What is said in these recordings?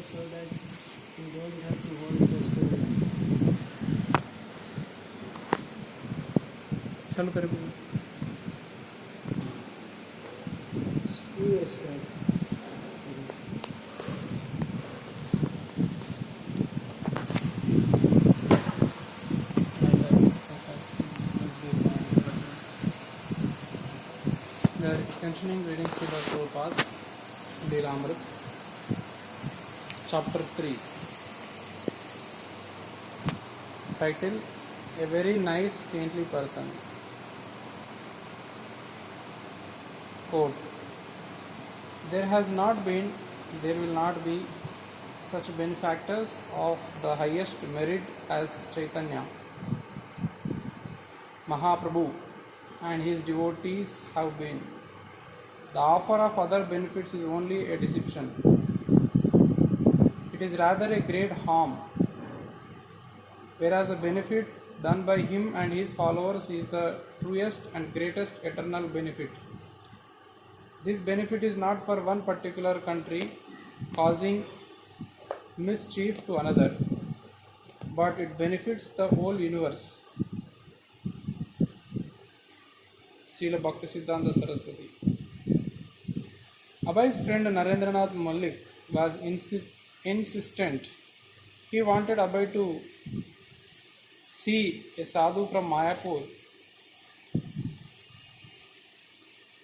so that you don't have to hold for so long. चालू करे Screw your start. We are continuing reading Srila Prabhupada, Leelamrit, Chapter 3. Title: A very nice saintly person. Quote: There has not been, there will not be such benefactors of the highest merit as Chaitanya Mahaprabhu and his devotees have been. The offer of other benefits is only a deception. It is rather a great harm, whereas the benefit done by him and his followers is the truest and greatest eternal benefit. This benefit is not for one particular country causing mischief to another, but it benefits the whole universe. Srila Bhaktisiddhanta Saraswati. Abhay's friend Narendranath Malik was insistent. He wanted Abhay to see a sadhu from Mayapur.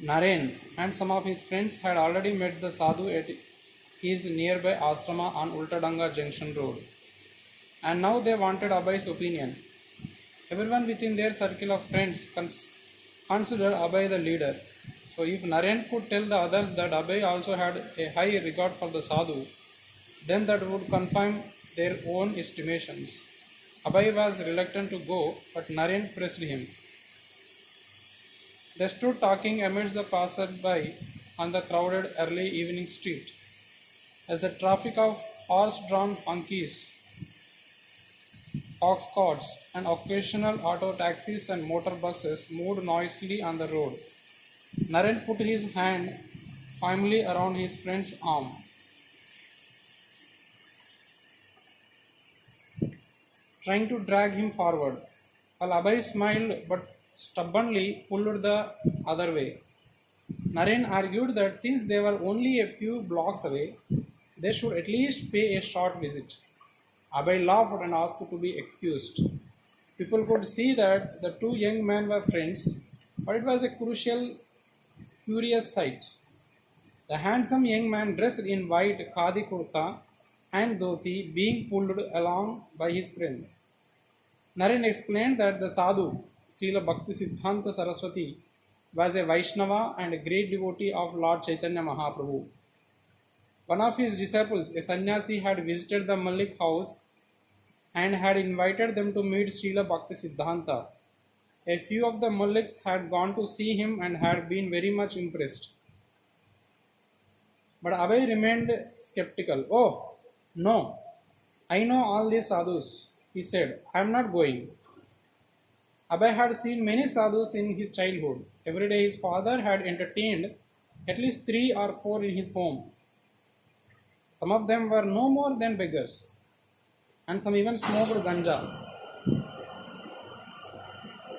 Naren and some of his friends had already met the sadhu at his nearby ashrama on Ultadanga Junction Road, and now they wanted Abhay's opinion. Everyone within their circle of friends considered Abhay the leader. So if Naren could tell the others that Abhay also had a high regard for the sadhu, then that would confirm their own estimations. Abhay was reluctant to go, but Naren pressed him. They stood talking amidst the passers-by on the crowded early evening street. As the traffic of horse-drawn donkeys, ox carts, and occasional auto taxis and motor buses moved noisily on the road, Naren put his hand firmly around his friend's arm. Trying to drag him forward, while Abhay smiled but stubbornly pulled the other way. Naren argued that since they were only a few blocks away, they should at least pay a short visit. Abhay laughed and asked to be excused. People could see that the two young men were friends, but it was a curious sight. The handsome young man dressed in white khadi kurta and dhoti being pulled along by his friend. Naren explained that the sadhu, Srila Bhaktisiddhanta Saraswati, was a Vaishnava and a great devotee of Lord Chaitanya Mahaprabhu. One of his disciples, a sannyasi, had visited the Malik house and had invited them to meet Srila Bhaktisiddhanta. A few of the Maliks had gone to see him and had been very much impressed. But Abhay remained skeptical. Oh, no, I know all these sadhus, he said. I am not going. Abhay had seen many sadhus in his childhood. Every day his father had entertained at least 3 or 4 in his home. Some of them were no more than beggars, and some even smoked ganja.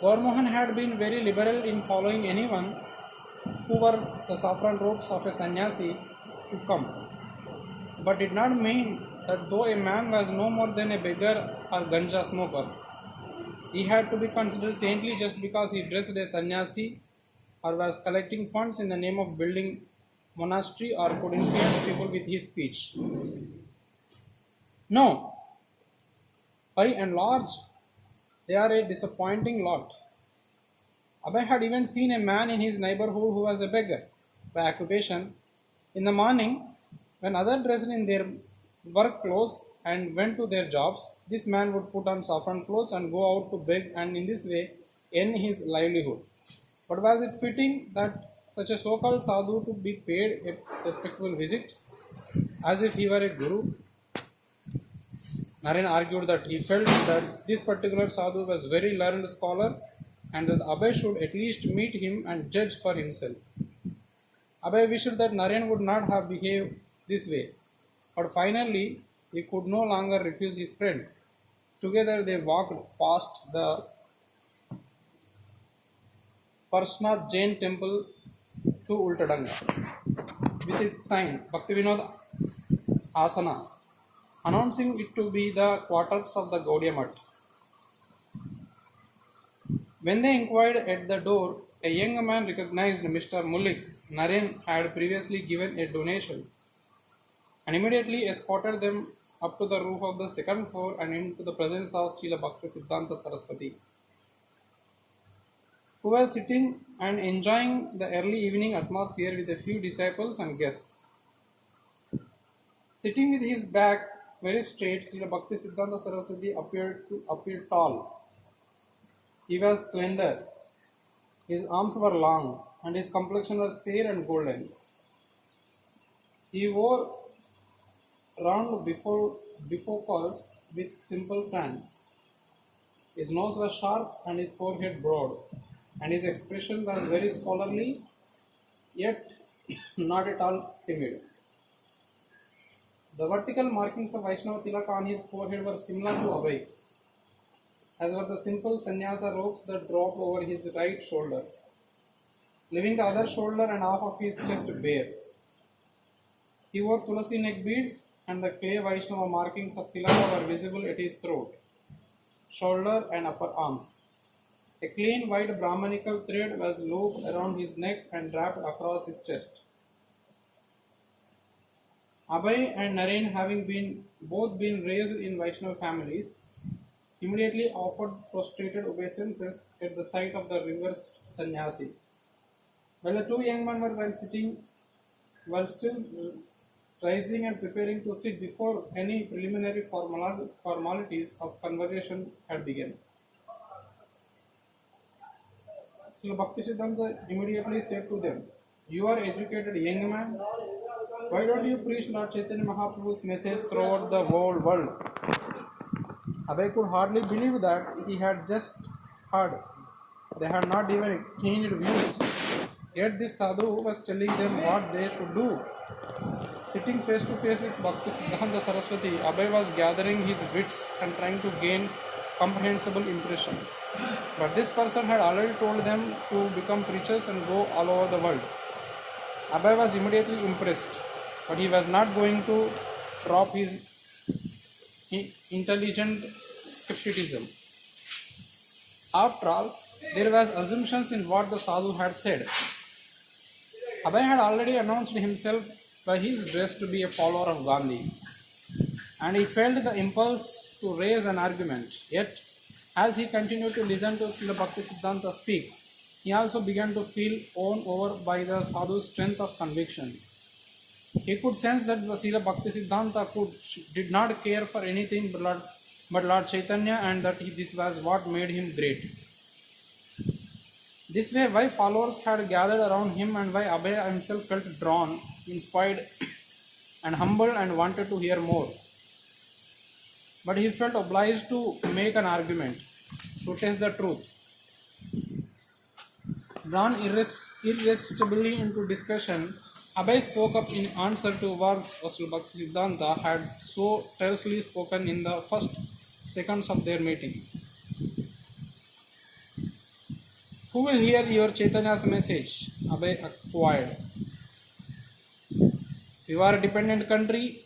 Gauramohan had been very liberal in following anyone who wore the saffron robes of a sannyasi to come, but did not mean that though a man was no more than a beggar or ganja smoker, he had to be considered saintly just because he dressed a sannyasi or was collecting funds in the name of building monastery or could influence people with his speech. No, by and large, they are a disappointing lot. Abhay had even seen a man in his neighborhood who was a beggar by occupation. In the morning, when others dressed in their work clothes and went to their jobs, this man would put on saffron clothes and go out to beg and in this way earn his livelihood. But was it fitting that such a so-called sadhu to be paid a respectful visit as if he were a guru? Naren argued that he felt that this particular sadhu was very learned scholar and that Abhay should at least meet him and judge for himself. Abhay wished that Naren would not have behaved this way, But finally, he could no longer refuse his friend. Together they walked past the Parshnath Jain temple to Ultadanga with its sign Bhaktivinoda Asana, announcing it to be the quarters of the Gaudiya Mutt. When they inquired at the door, a young man recognized Mr. Mullik. Naren had previously given a donation and immediately escorted them up to the roof of the second floor and into the presence of Srila Bhakti Siddhanta Saraswati, who was sitting and enjoying the early evening atmosphere with a few disciples and guests. Sitting with his back very straight, Srila Bhakti Siddhanta Saraswati appeared tall. He was slender, his arms were long, and his complexion was fair and golden. He wore round bifocals with simple fronts. His nose was sharp and his forehead broad, and his expression was very scholarly, yet not at all timid. The vertical markings of Vaishnava Tilaka on his forehead were similar to Abhay, as were the simple sannyasa robes that dropped over his right shoulder, leaving the other shoulder and half of his chest bare. He wore tulasi neck beads, and the clay Vaishnava markings of Tilaka were visible at his throat, shoulder, and upper arms. A clean white Brahmanical thread was looped around his neck and wrapped across his chest. Abhay and Naren, having both been raised in Vaishnava families, immediately offered prostrated obeisances at the sight of the reversed sannyasi. While the two young men were still rising and preparing to sit before any preliminary formalities of conversation had begun. Srila Bhakti Siddhanta immediately said to them, "You are educated young man. Why don't you preach Lord Chaitanya Mahaprabhu's message throughout the whole world?" Abhay could hardly believe that he had just heard. They had not even exchanged views. Yet this sadhu was telling them what they should do. Sitting face to face with Bhakti Siddhanta Saraswati, Abhay was gathering his wits and trying to gain comprehensible impression. But this person had already told them to become preachers and go all over the world. Abhay was immediately impressed, but he was not going to drop his intelligent skepticism. After all, there was assumptions in what the sadhu had said. Abhay had already announced himself by his dress to be a follower of Gandhi, and he felt the impulse to raise an argument. Yet, as he continued to listen to Srila Bhakti Siddhanta speak, he also began to feel won over by the sadhu's strength of conviction. He could sense that the Srila Bhakti Siddhanta did not care for anything but Lord Chaitanya, and that this was what made him great. This way, why followers had gathered around him and why Abhay himself felt drawn, inspired, and humbled and wanted to hear more. But he felt obliged to make an argument, to test the truth. Drawn irresistibly into discussion, Abhay spoke up in answer to words Srila Bhakti Siddhanta had so tersely spoken in the first seconds of their meeting. Who will hear your Chaitanya's message? Abhay inquired. You are a dependent country.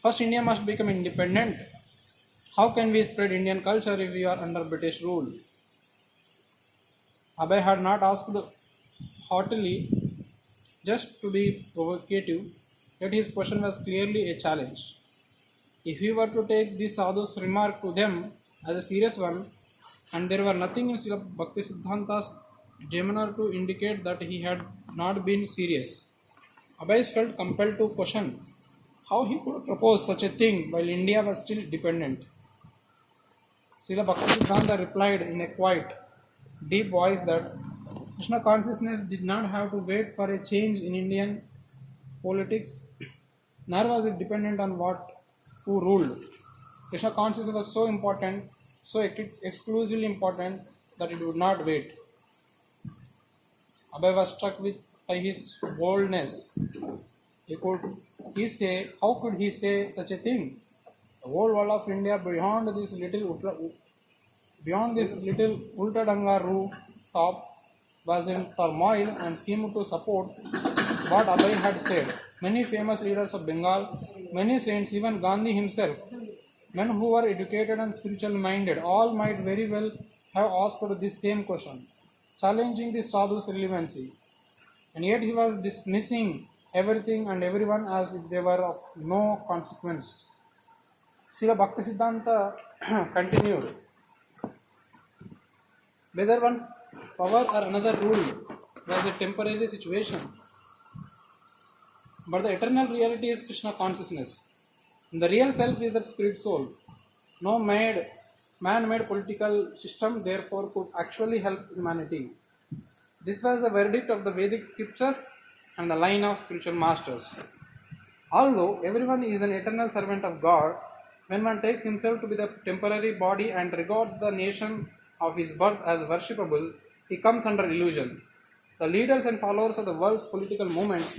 First, India must become independent. How can we spread Indian culture if we are under British rule? Abhay had not asked haughtily, just to be provocative, yet his question was clearly a challenge. If he were to take this sadhu's remark to them as a serious one, and there were nothing in Srila Bhakti Siddhanta's demeanor to indicate that he had not been serious, Abhay felt compelled to question how he could propose such a thing while India was still dependent. Srila Bhakti Siddhanta replied in a quiet, deep voice that Krishna consciousness did not have to wait for a change in Indian politics, nor was it dependent on who ruled. Krishna consciousness was so important, so exclusively important, that it would not wait. Abhay was struck by his boldness. He could how could he say such a thing? The whole world of India beyond this little Ultadanga rooftop was in turmoil and seemed to support what Abhay had said. Many famous leaders of Bengal, many saints, even Gandhi himself, men who were educated and spiritual minded, all might very well have asked this same question, challenging the sadhu's relevancy. And yet he was dismissing everything and everyone as if they were of no consequence. Srila Bhaktisiddhanta continued. Whether one power or another rule was a temporary situation, but the eternal reality is Krishna consciousness. And the real self is the spirit soul. No man-made political system therefore could actually help humanity. This was the verdict of the Vedic scriptures and the line of spiritual masters. Although everyone is an eternal servant of God, when one takes himself to be the temporary body and regards the nation of his birth as worshipable, he comes under illusion. The leaders and followers of the world's political movements